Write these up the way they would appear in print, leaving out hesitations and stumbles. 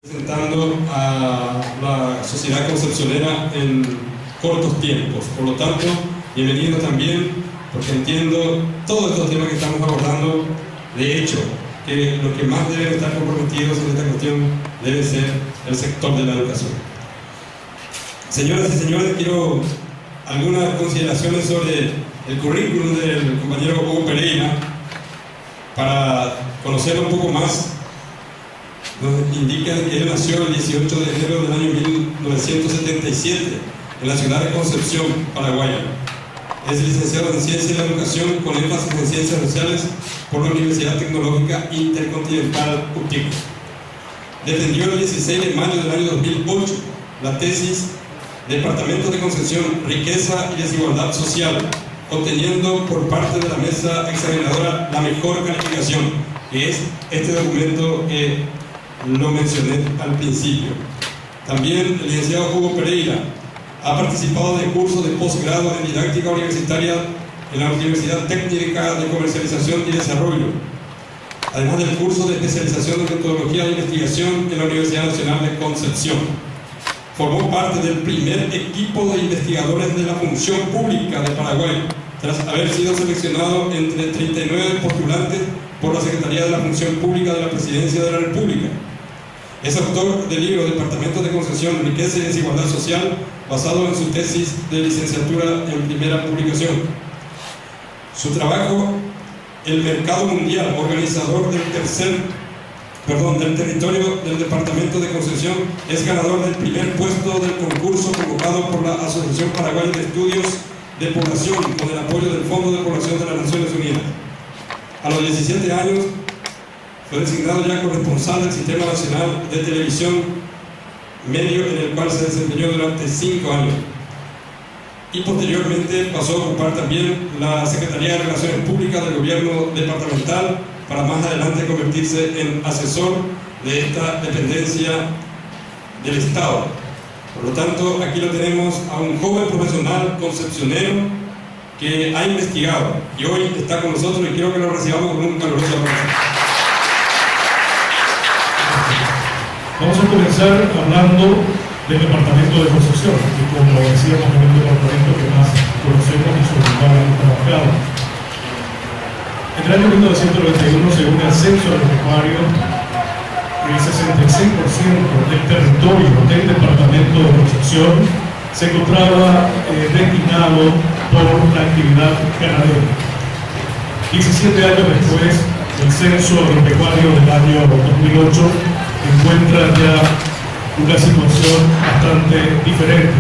Presentando a la sociedad concepcionera en cortos tiempos. Por lo tanto, bienvenido también, porque entiendo todos estos temas que estamos abordando. De hecho, que los que más deben estar comprometidos en esta cuestión debe ser el sector de la educación. Señoras y señores, quiero algunas consideraciones sobre el currículum del compañero Hugo Pereira para conocerlo un poco más. Nos indica que él nació el 18 de enero del año 1977 en la ciudad de Concepción, Paraguay. Es licenciado en Ciencia de la Educación con énfasis en Ciencias Sociales por la Universidad Tecnológica Intercontinental UTIC. Defendió el 16 de mayo del año 2008 la tesis Departamento de Concepción, Riqueza y Desigualdad Social, obteniendo por parte de la mesa examinadora la mejor calificación, que es este documento que lo mencioné al principio. También el licenciado Hugo Pereira ha participado de cursos de posgrado en didáctica universitaria en la Universidad Técnica de Comercialización y Desarrollo, además del curso de especialización en metodología de investigación en la Universidad Nacional de Concepción. Formó parte del primer equipo de investigadores de la función pública de Paraguay, tras haber sido seleccionado entre 39 postulantes por la Secretaría de la Función Pública de la Presidencia de la República. Es autor del libro Departamento de Concepción, Riqueza y Desigualdad Social, basado en su tesis de licenciatura en primera publicación. Su trabajo, El Mercado Mundial, organizador del territorio del Departamento de Concepción, es ganador del primer puesto del concurso convocado por la Asociación Paraguaya de Estudios de Población con el apoyo del Fondo de Población de las Naciones Unidas. A los 17 años fue designado ya corresponsal del Sistema Nacional de Televisión, medio en el cual se desempeñó durante 5 años. Y posteriormente pasó a ocupar también la Secretaría de Relaciones Públicas del Gobierno Departamental, para más adelante convertirse en asesor de esta dependencia del Estado. Por lo tanto, aquí lo tenemos a un joven profesional concepcionero que ha investigado y hoy está con nosotros, y quiero que lo recibamos con un caluroso aplauso. Vamos a comenzar hablando del Departamento de Concepción, que como decíamos es el departamento que más conocemos y sobre el cual hemos trabajado. En el año 1991, según el censo agropecuario, el 66% del territorio del Departamento de Concepción se encontraba destinado por la actividad ganadera. 17 años después, el censo agropecuario del año 2008 encuentra ya una situación bastante diferente.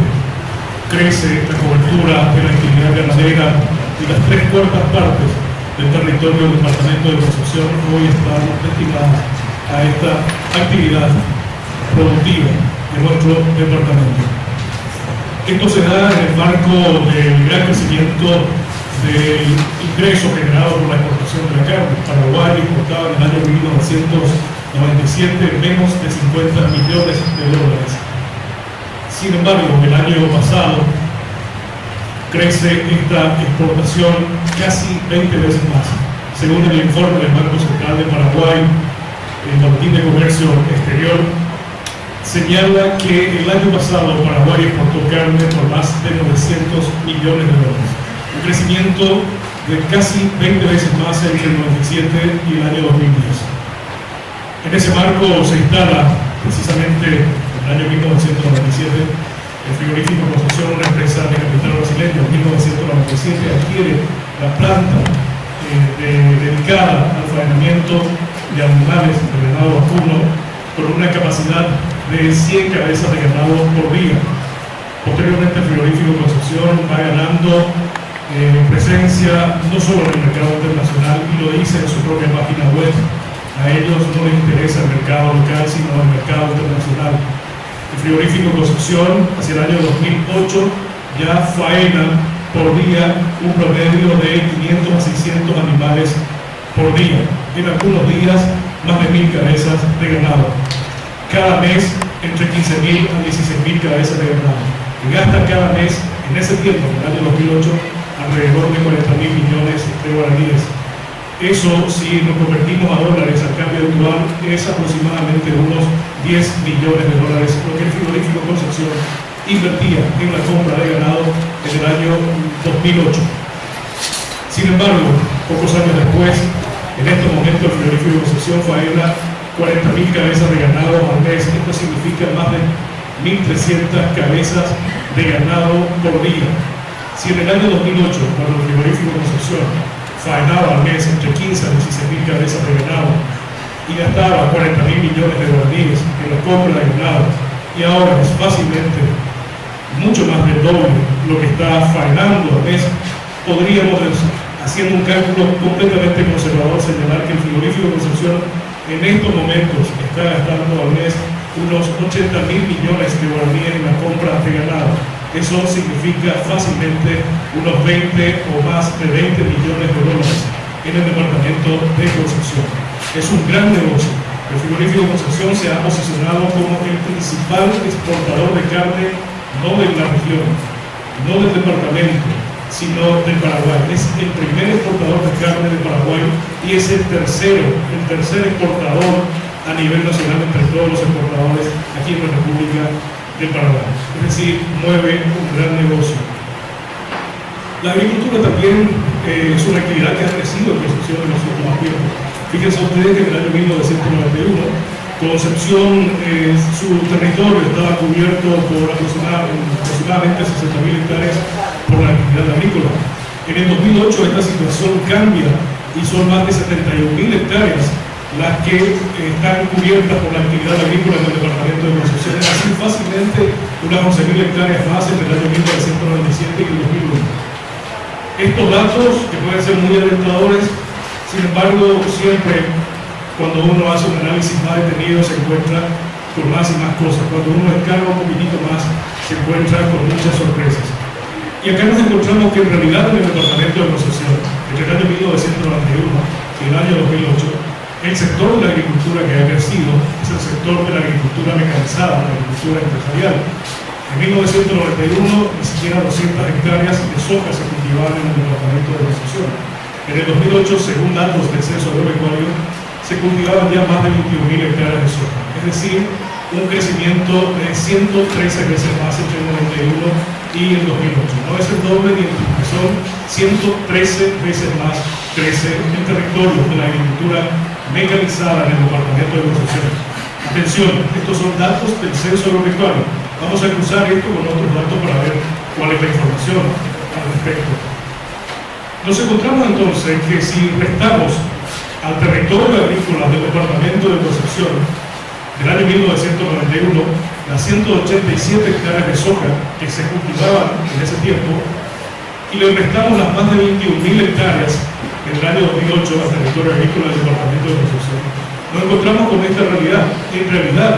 Crece la cobertura de la actividad ganadera y las 3/4 partes del territorio del Departamento de Concepción hoy están destinadas a esta actividad productiva de nuestro departamento. Esto se da en el marco del gran crecimiento del ingreso generado por la exportación de la carne. Paraguay exportaba en el año 1997 menos de 50 millones de dólares. Sin embargo, el año pasado crece esta exportación casi 20 veces más. Según el informe del Banco Central de Paraguay, el Boletín de Comercio Exterior señala que el año pasado Paraguay exportó carne por más de 900 millones de dólares. Un crecimiento de casi 20 veces más entre el 97 y el año 2010. En ese marco se instala precisamente en el año 1997 el frigorífico Concepción, una empresa de capital brasileño. En 1997 adquiere la planta dedicada al faenamiento de animales de ganado vacuno con una capacidad de 100 cabezas de ganado por día. Posteriormente el frigorífico Concepción va ganando presencia no solo en el mercado internacional, y lo dice en su propia página web. A ellos no les interesa el mercado local, sino el mercado internacional. El frigorífico Concepción, hacia el año 2008, ya faena por día un promedio de 500 a 600 animales por día. En algunos días, más de 1000 cabezas de ganado. Cada mes, entre 15.000 a 16.000 cabezas de ganado. Y gasta cada mes, en ese tiempo, en el año 2008, alrededor de 40.000 millones de guaraníes. Eso, si lo convertimos a dólares al cambio actual, es aproximadamente unos $10 millones, lo que el frigorífico Concepción invertía en la compra de ganado en el año 2008. Sin embargo, pocos años después, en estos momentos el frigorífico Concepción faena 40.000 cabezas de ganado al mes. Esto significa más de 1.300 cabezas de ganado por día. Si en el año 2008, cuando el frigorífico Concepción faenaba al mes entre 15 a 16.000 cabezas de ganado y gastaba 40.000 millones de guaraníes en la compra de ganado, y ahora es fácilmente mucho más del doble lo que está faenando al mes, podríamos, haciendo un cálculo completamente conservador, señalar que el frigorífico Concepción en estos momentos está gastando al mes unos 80.000 millones de guaraníes en la compra de ganado. Eso significa fácilmente unos 20 o más de 20 millones de dólares en el departamento de Concepción. Es un gran negocio. El frigorífico Concepción se ha posicionado como el principal exportador de carne, no de la región, no del departamento, sino del Paraguay. Es el primer exportador de carne de Paraguay y es el tercer exportador a nivel nacional entre todos los exportadores aquí en la República del Paraguay. Es decir, mueve un gran negocio. La agricultura también es una actividad que ha crecido en Concepción en los últimos tiempos. Fíjense ustedes que en el año 1991 Concepción, su territorio estaba cubierto por aproximadamente 60.000 hectáreas por la actividad agrícola. En el 2008 esta situación cambia y son más de 71.000 hectáreas las que están cubiertas por la actividad agrícola en el departamento de Concepción. Es decir, fácilmente unas 11.000 hectáreas más entre el año 1997 y el 2001. Estos datos, que pueden ser muy alentadores, sin embargo, siempre cuando uno hace un análisis más detenido se encuentra con más y más cosas. Cuando uno escarga un poquitito más, se encuentra con muchas sorpresas. Y acá nos encontramos que en realidad en el departamento de Concepción, entre el año 1991 y el año 2008, el sector de la agricultura que ha crecido es el sector de la agricultura mecanizada, la agricultura empresarial. En 1991 ni siquiera 200 hectáreas de soja se cultivaban en el departamento de Concepción. En el 2008, según datos del Censo Agropecuario, se cultivaban ya más de 21.000 hectáreas de soja. Es decir, un crecimiento de 113 veces más entre el 91 y el 2008. No es el doble ni el triple, son 113 veces más crece el territorio de la agricultura mecanizada en el departamento de Concepción. Atención, estos son datos del Censo Agropecuario. Vamos a cruzar esto con otros datos para ver cuál es la información al respecto. Nos encontramos entonces que si restamos al territorio agrícola del departamento de Concepción del año 1991, las 187 hectáreas de soja que se cultivaban en ese tiempo, y le restamos las más de 21.000 hectáreas en el año 2008 al territorio agrícola del departamento de Concepción, nos encontramos con esta realidad. En realidad,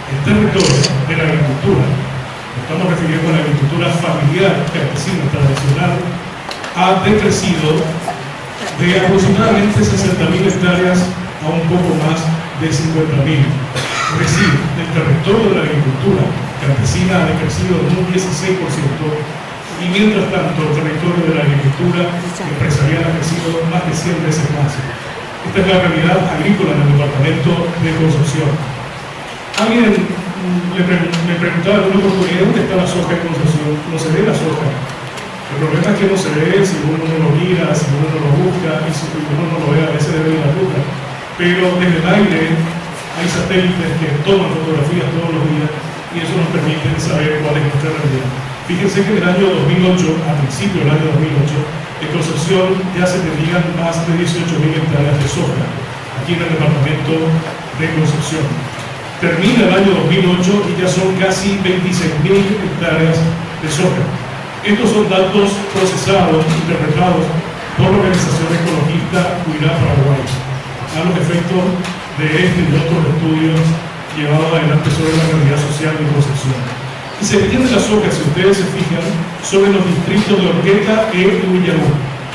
el territorio de la agricultura, nos estamos refiriendo a la agricultura familiar, campesina, tradicional, ha decrecido de aproximadamente 60.000 hectáreas a un poco más de 50.000. Es decir, el territorio de la agricultura campesina ha decrecido en un 16%, y mientras tanto el territorio de la agricultura empresarial ha crecido más de 100 veces más. Esta es la realidad agrícola en el departamento de Concepción. Alguien me preguntaba en una oportunidad dónde está la soja en Concepción. No se ve la soja. El problema es que no se ve si uno no lo mira, si uno no lo busca, y si uno no lo ve, a veces debe ir a la ruta. Pero desde el aire hay satélites que toman fotografías todos los días y eso nos permite saber cuál es nuestra realidad. Fíjense que en el año 2008, a principio del año 2008, en Concepción ya se tenían más de 18.000 hectáreas de soja aquí en el departamento de Concepción. Termina el año 2008 y ya son casi 26.000 hectáreas de soja. Estos son datos procesados, interpretados por la organización ecologista Cuidar Paraguay, a los efectos de este y otros estudios llevados adelante sobre la realidad social de Concepción. Y se entiende la soja, si ustedes se fijan, sobre los distritos de Orqueta y Villalú.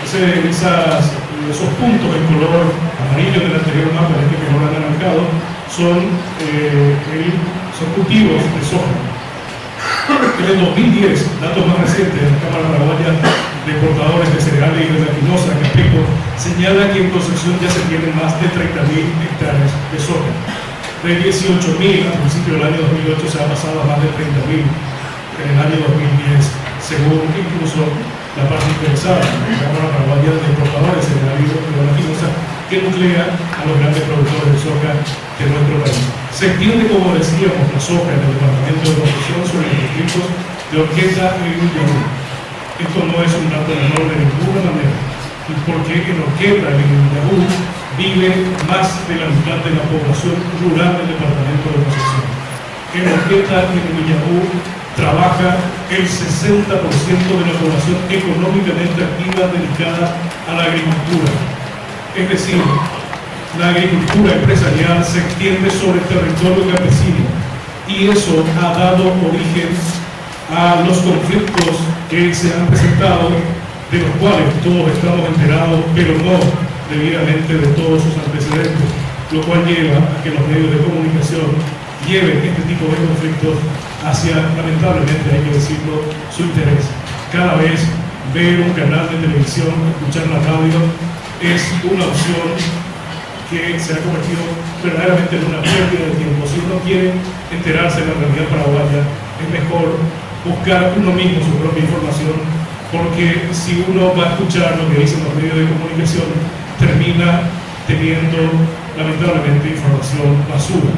Esos puntos en color amarillo del anterior mapa, en este color anaranjado, son cultivos de soja. En el 2010, datos más recientes de la Cámara Paraguaya de Exportadores de Cereales y de Laquinosa, Capeco, señala que en Concepción ya se tienen más de 30.000 hectáreas de soja. de 18.000 al principio del año 2008 se ha pasado a más de 30.000 en el año 2010, según incluso la parte interesada, la Cámara Paraguaya de Exportadores en el ámbito de la FINOSA, que nuclea a los grandes productores de soja de nuestro país. Se extiende, como decíamos, la soja en el Departamento de Producción sobre los distritos de Orqueta y Guillermo. Esto no es un dato menor de ninguna manera, porque en Orqueta y Guillermo vive más de la mitad de la población rural del Departamento de Producción. En Orqueta y en Guillermo trabaja el 60% de la población económicamente activa dedicada a la agricultura. Es decir, la agricultura empresarial se extiende sobre el territorio campesino y eso ha dado origen a los conflictos que se han presentado, de los cuales todos estamos enterados, pero no debidamente de todos sus antecedentes, lo cual lleva a que los medios de comunicación lleven este tipo de conflictos hacia, lamentablemente hay que decirlo, su interés. Cada vez ver un canal de televisión, escuchar la radio, es una opción que se ha convertido verdaderamente en una pérdida de tiempo. Si uno quiere enterarse de la realidad paraguaya, es mejor buscar uno mismo su propia información, porque si uno va a escuchar lo que dicen los medios de comunicación, termina teniendo lamentablemente información basura.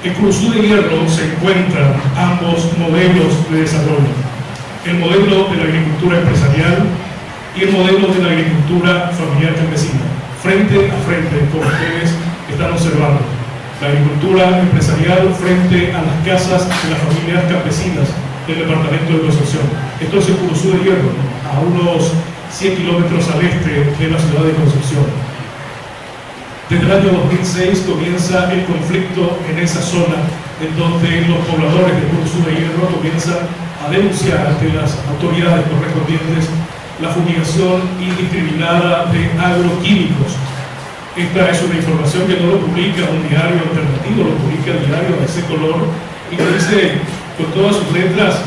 En Curuzú de Hierro se encuentran ambos modelos de desarrollo: el modelo de la agricultura empresarial y el modelo de la agricultura familiar campesina, frente a frente, como ustedes están observando. La agricultura empresarial frente a las casas de las familias campesinas del departamento de Concepción. Esto es en Curuzú de Hierro, a unos 100 kilómetros al este de la ciudad de Concepción. Desde el año 2006 comienza el conflicto en esa zona, en donde los pobladores de Curuzú de Hierro comienzan a denunciar ante las autoridades correspondientes la fumigación indiscriminada de agroquímicos. Esta es una información que no lo publica un diario alternativo, lo publica el diario de ese color, y que dice con todas sus letras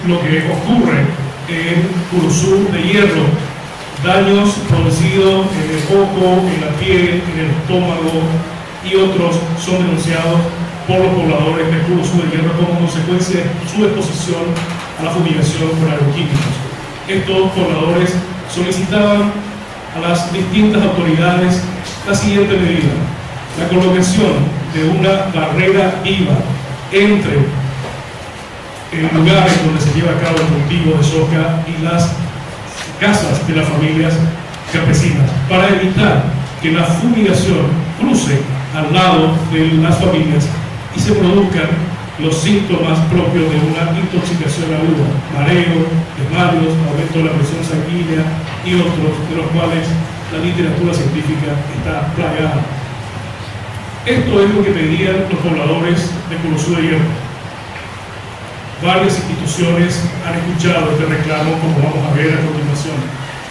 lo que ocurre en Curuzú de Hierro: daños producidos en el ojo, en la piel, en el estómago, y otros son denunciados por los pobladores de Curuzú de Hierro como consecuencia de su exposición a la fumigación por agroquímicos. Estos pobladores solicitaban a las distintas autoridades la siguiente medida: la colocación de una barrera viva entre el lugar en donde se lleva a cabo el cultivo de soja y las casas de las familias campesinas, para evitar que la fumigación cruce al lado de las familias y se produzcan los síntomas propios de una intoxicación aguda: mareo, desmayos, aumento de la presión sanguínea y otros de los cuales la literatura científica está plagada. Esto es lo que pedían los pobladores de Curuzú de Hierro. Varias instituciones han escuchado este reclamo, como vamos a ver a continuación.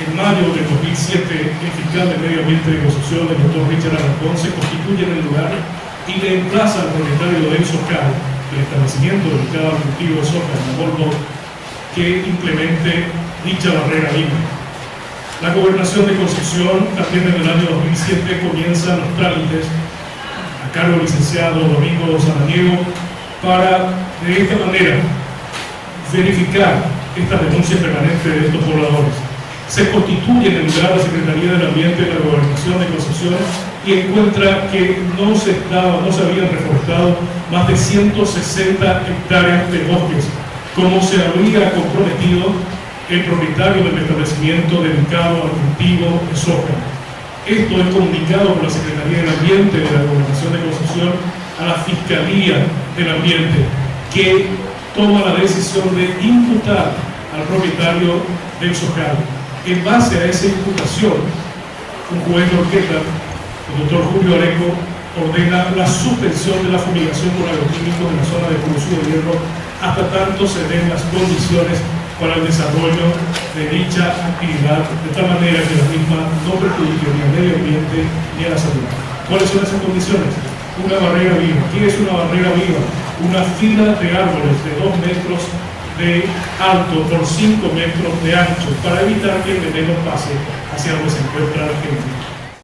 En mayo del 2007, el fiscal de Medio Ambiente de Concepción, el doctor Richard Alarcón, se constituye en el lugar y le emplaza al propietario del socal, del establecimiento dedicado al cultivo de soja en Amoldo, que implemente dicha barrera viva. La Gobernación de Concepción, también en el año 2007, comienza los trámites a cargo del licenciado Domingo Samaniego para, de esta manera, verificar estas denuncias permanentes de estos pobladores. Se constituye en el lugar la Secretaría del Ambiente de la Gobernación de Concepción y encuentra que no se habían reforestado más de 160 hectáreas de bosques, como se había comprometido el propietario del establecimiento dedicado al cultivo de soja. Esto es comunicado por la Secretaría del Ambiente de la Gobernación de Concepción a la Fiscalía del Ambiente, que toma la decisión de imputar al propietario del socal. En base a esa imputación, un juez de Orqueta, el doctor Julio Areco, ordena la suspensión de la fumigación por agroquímicos en la zona de Curuzú de Hierro hasta tanto se den las condiciones para el desarrollo de dicha actividad, de tal manera que la misma no perjudique ni al medio ambiente ni a la salud. ¿Cuáles son esas condiciones? Una barrera viva. ¿Qué es una barrera viva? Una fila de árboles de 2 metros de alto por 5 metros de ancho, para evitar que el veneno pase hacia donde se encuentra la gente.